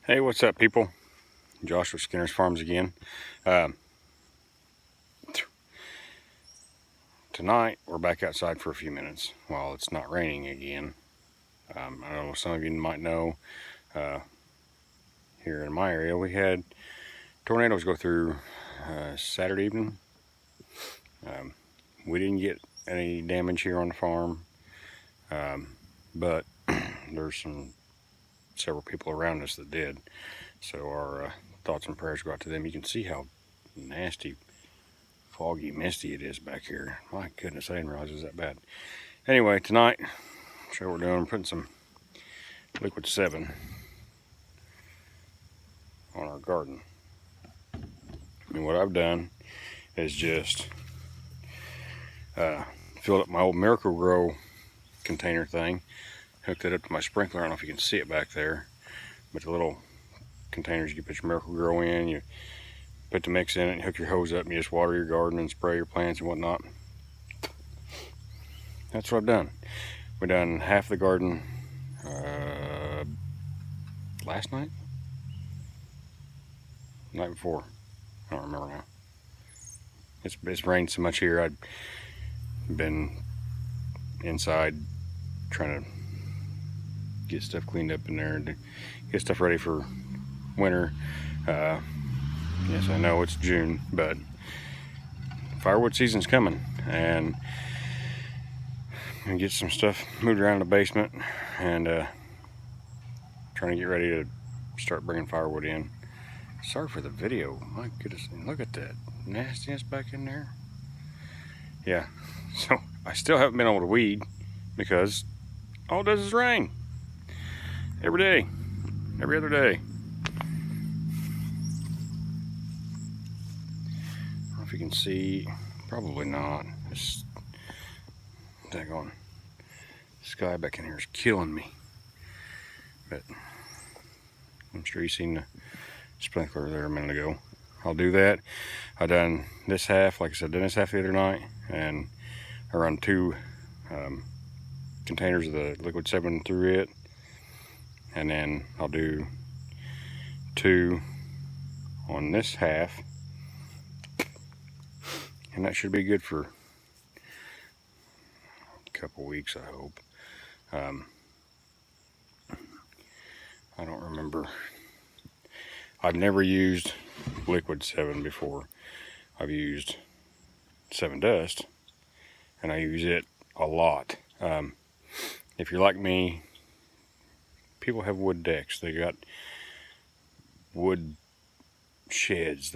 Hey, what's up, people? Josh with Skinner's Farms again. Tonight, we're back outside for a few minutes while it's not raining again. I don't know, some of you might know, here in my area, we had tornadoes go through Saturday evening. We didn't get any damage here on the farm, but there's several people around us that did. So our thoughts and prayers go out to them. You can see how nasty, foggy, misty it is back here. My goodness, I didn't realize it was that bad. Anyway, tonight, show what we're doing. We're putting some Liquid 7 on our garden. And what I've done is just filled up my old Miracle-Gro container thing, hooked it up to my sprinkler. I don't know if you can see it back there, but the little containers you can put your Miracle-Gro in, you put the mix in it, and hook your hose up, and you just water your garden and spray your plants and whatnot. That's what I've done. We've done half the garden last night? Night before. I don't remember now. It's rained so much here. I've been inside trying to get stuff cleaned up in there and get stuff ready for winter. Yes, I know it's June, but firewood season's coming, and I'm gonna get some stuff moved around in the basement and trying to get ready to start bringing firewood in. Sorry for the video. My goodness, look at that nastiness back in there. Yeah, so I still haven't been able to weed because all it does is rain. Every day, every other day. I don't know if you can see, probably not. This daggone sky back in here is killing me. But I'm sure you seen the sprinkler there a minute ago. I'll do that. I done this half, like I said, done this half the other night, and I run 2 containers of the Liquid 7 through it, and then I'll do 2 on this half, and that should be good for a couple weeks, I hope. I don't remember. I've never used Liquid 7 before. I've used 7 Dust, and I use it a lot. If you're like me, people have wood decks. They got wood sheds.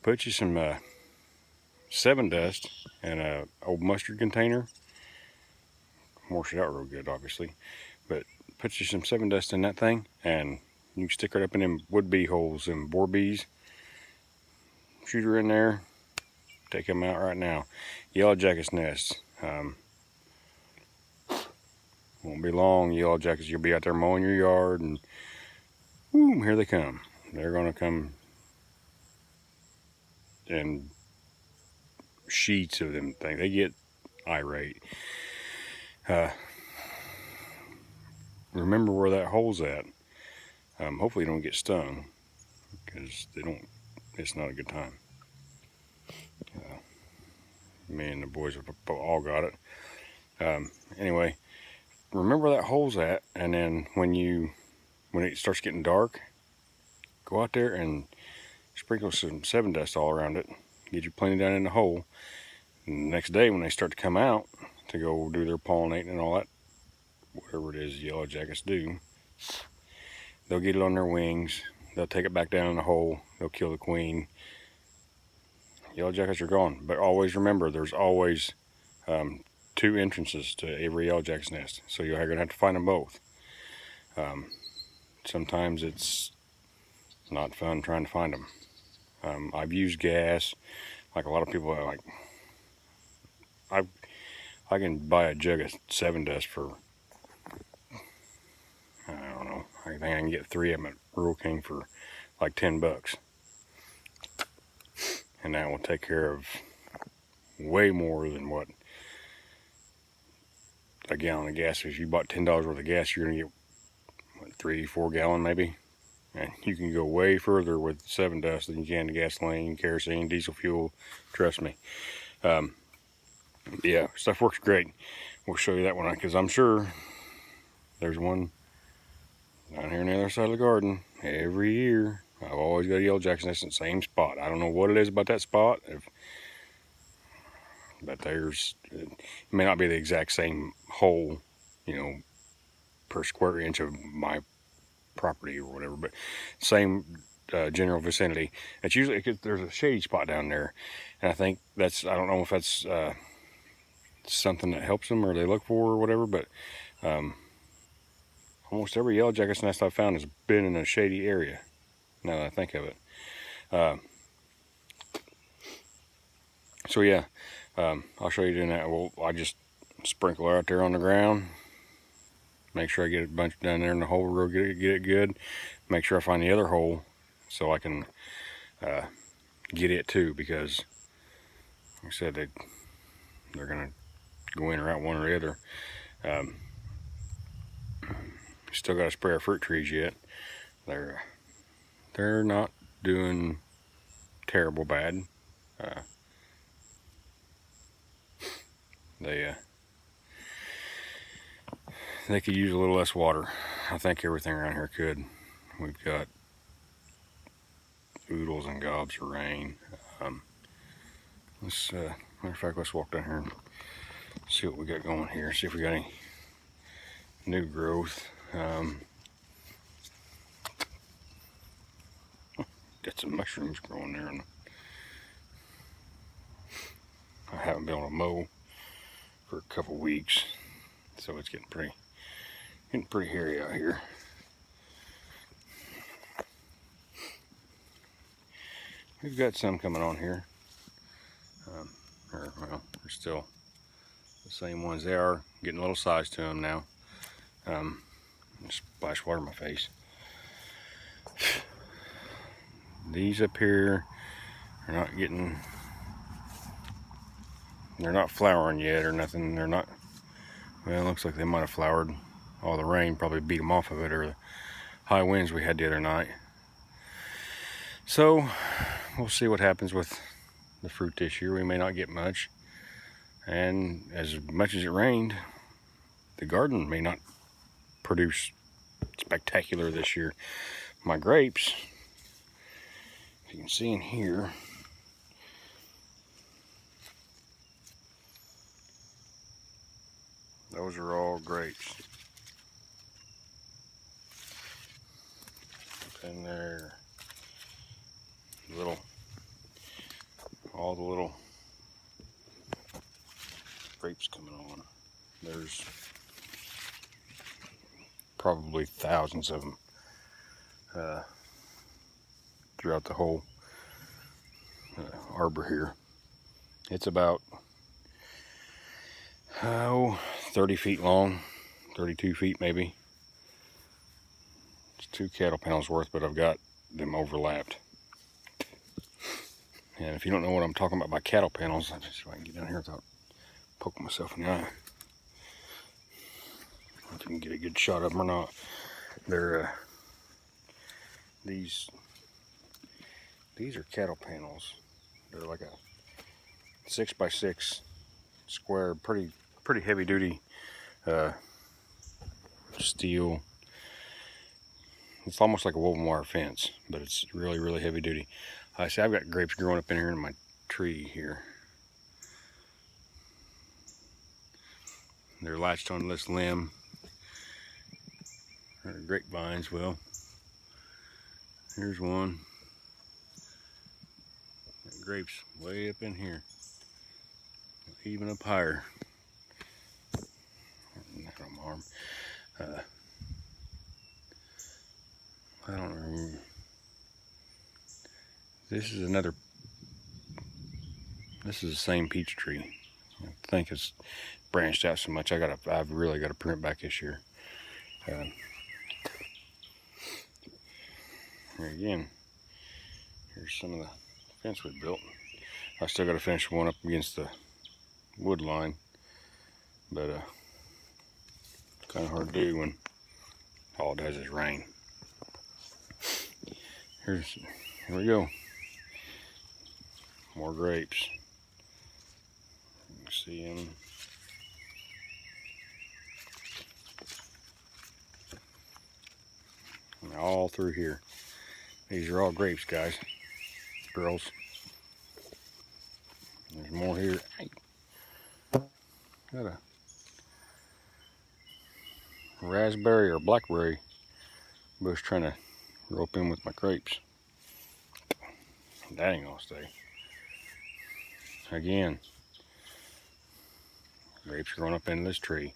Put you some 7 Dust in a old mustard container. Wash it out real good, obviously, but put you some 7 Dust in that thing, and you can stick it up in them wood bee holes and boar bees. Shoot her in there. Take them out right now. Yellow jacket's nests. Won't be long, yellow jackets. You'll be out there mowing your yard, and boom, here they come. They're gonna come in sheets of them things. They get irate. Remember where that hole's at. Hopefully you don't get stung, because they don't. It's not a good time. Me and the boys have all got it. Anyway, remember where that hole's at, and then when it starts getting dark, go out there and sprinkle some 7 Dust all around it. Get your plenty down in the hole. And the next day when they start to come out to go do their pollinating and all that, whatever it is yellow jackets do, they'll get it on their wings. They'll take it back down in the hole. They'll kill the queen. Yellow jackets are gone. But always remember, there's always 2 entrances to every yellow jacket's nest. So you're going to have to find them both. Sometimes it's not fun trying to find them. I've used gas. Like a lot of people are like, I can buy a jug of 7 Dust for, I don't know, I think I can get 3 of them at Rural King for like $10. And that will take care of way more than what a gallon of gas is. If you bought $10 worth of gas, you're gonna get 3-4 gallon maybe. And you can go way further with 7 dust than you can gasoline, kerosene, diesel fuel. Trust me. Yeah, stuff works great. We'll show you that one because I'm sure there's one down here on the other side of the garden. Every year, I've always got a yellow jack's nest in the same spot. I don't know what it is about that spot, but it may not be the exact same hole, you know, per square inch of my property or whatever, but same general vicinity. It's usually, there's a shady spot down there, and I think that's, I don't know if that's something that helps them or they look for or whatever, but almost every yellow jacket's nest I've found has been in a shady area, now that I think of it. So yeah, I'll show you doing that. Well, I just sprinkle her out there on the ground, make sure I get a bunch down there in the hole real good, get it good, make sure I find the other hole so I can get it too, because like I said, they're gonna go in or out one or the other. Still got to spray our fruit trees yet. They're not doing terrible bad. They could use a little less water. I think everything around here could. We've got oodles and gobs of rain. Matter of fact, let's walk down here and see what we got going here. See if we got any new growth. Got some mushrooms growing there, and I haven't been able to mow for a couple weeks, so it's getting pretty hairy out here. We've got some coming on here. Well, they're still the same ones. They are getting a little size to them now. Splash water in my face. These up here are not getting, they're not flowering yet or nothing. They're not, well, it looks like they might have flowered. All the rain probably beat them off of it, or the high winds we had the other night. So we'll see what happens with the fruit this year. We may not get much, and as much as it rained, the garden may not produce spectacular this year. My grapes, if you can see in here, those are all grapes. Up in there, all the little grapes coming on. There's probably thousands of them throughout the whole arbor here. It's about 30 feet long, 32 feet maybe. It's 2 cattle panels worth, but I've got them overlapped. And if you don't know what I'm talking about by cattle panels, let's see if I can get down here without poking myself in the eye. I don't know if you can get a good shot of them or not. They're these are cattle panels. They're like a 6x6 square, pretty heavy duty steel. It's almost like a woven wire fence, but it's really heavy duty. I see I've got grapes growing up in here in my tree here. They're latched on this limb. They're grapevines. Well, here's one. That grapes way up in here, even up higher. Not on my arm. I don't know. This is the same peach tree. I think it's branched out so much. I've really got to prune it back this year. Here again, here's some of the fence we built. I still got to finish one up against the wood line, but it's kind of hard to do when All it does is rain. Here we go. More grapes. You can see them. And all through here. These are all grapes, guys. Girls. There's more here. Hey. Got a raspberry or blackberry bush trying to rope in with my grapes. That ain't gonna stay. Again, grapes are going up into this tree.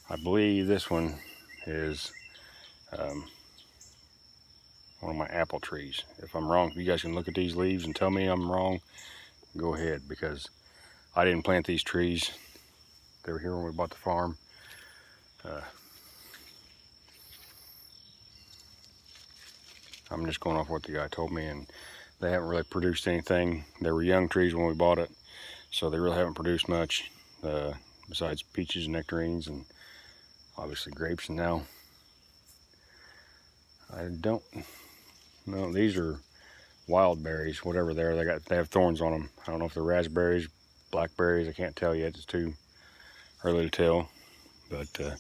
I believe this one is one of my apple trees. If I'm wrong, you guys can look at these leaves and tell me I'm wrong. Go ahead, because I didn't plant these trees. They were here when we bought the farm. I'm just going off what the guy told me, and they haven't really produced anything. They were young trees when we bought it, so they really haven't produced much besides peaches and nectarines and obviously grapes. And now I don't know, these are wild berries, whatever they are. They have thorns on them. I don't know if they're raspberries, blackberries. I can't tell yet. It's too early to tell, but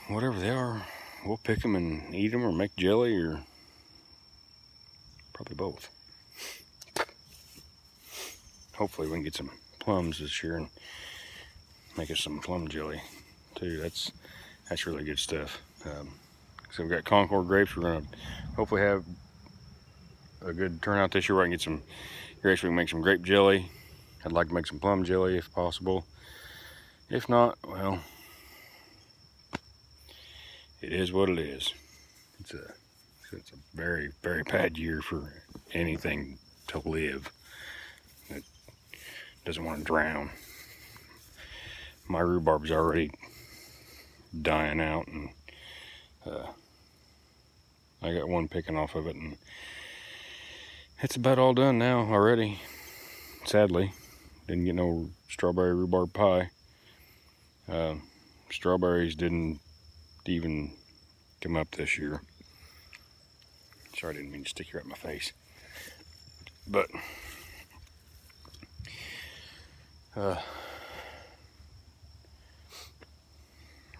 whatever they are, we'll pick them and eat them or make jelly, or probably both. Hopefully we can get some plums this year and make us some plum jelly too. That's really good stuff. So we've got Concord grapes. We're gonna hopefully have a good turnout this year where I can get some grapes. We can make some grape jelly. I'd like to make some plum jelly if possible. If not, well, it is what it is. It's a very, very bad year for anything to live. It doesn't want to drown. My rhubarb's already dying out, and I got one picking off of it, and it's about all done now already. Sadly, didn't get no strawberry rhubarb pie. Strawberries didn't even come up this year. Sorry, I didn't mean to stick you right in my face. But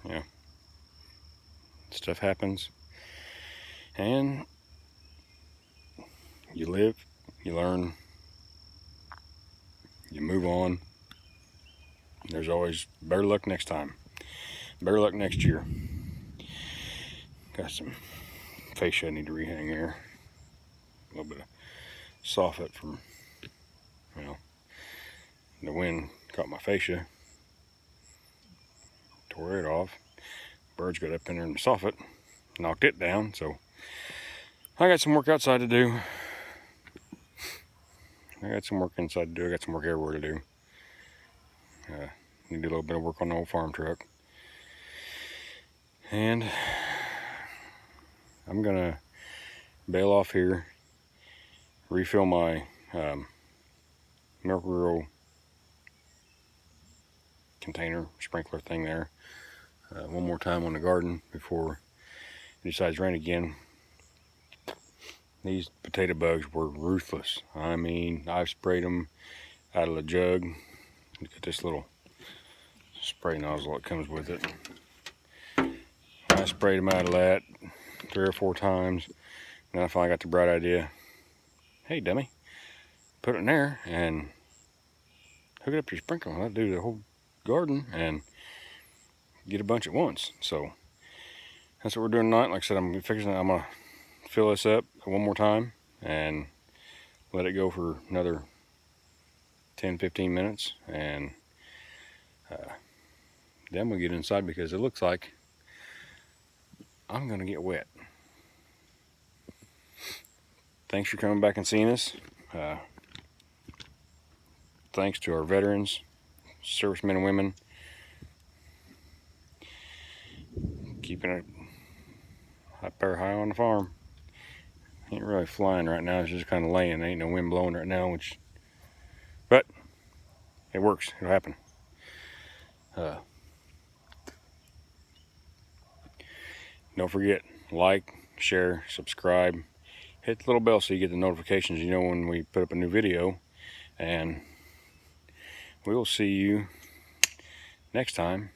yeah, stuff happens, and you live, you learn, you move on. There's always better luck next time, better luck next year. Got some fascia I need to rehang here. A little bit of soffit from, well, the wind caught my fascia, tore it off. Birds got up in there in the soffit, knocked it down. So I got some work outside to do. I got some work inside to do. I got some work everywhere to do. Need to do a little bit of work on the old farm truck. And I'm gonna bail off here, refill my Miracle-Gro container sprinkler thing there one more time on the garden before it decides to rain again. These potato bugs were ruthless. I mean, I've sprayed them out of the jug. Look at this little spray nozzle that comes with it. I sprayed them out of that 3 or 4 times. Then I finally got the bright idea. Hey, dummy, put it in there and hook it up to your sprinkler. That'll do the whole garden and get a bunch at once. So that's what we're doing tonight. Like I said, I'm gonna fill this up one more time and let it go for another 10-15 minutes, and then we'll get inside because it looks like I'm gonna get wet. Thanks for coming back and seeing us. Thanks to our veterans, servicemen and women, keeping it up there high on the farm. Ain't really flying right now, it's just kind of laying. There ain't no wind blowing right now, but it works, it'll happen. Don't forget, like, share, subscribe, hit the little bell so you get the notifications, you know, when we put up a new video. And we will see you next time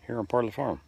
here on Part of the Farm.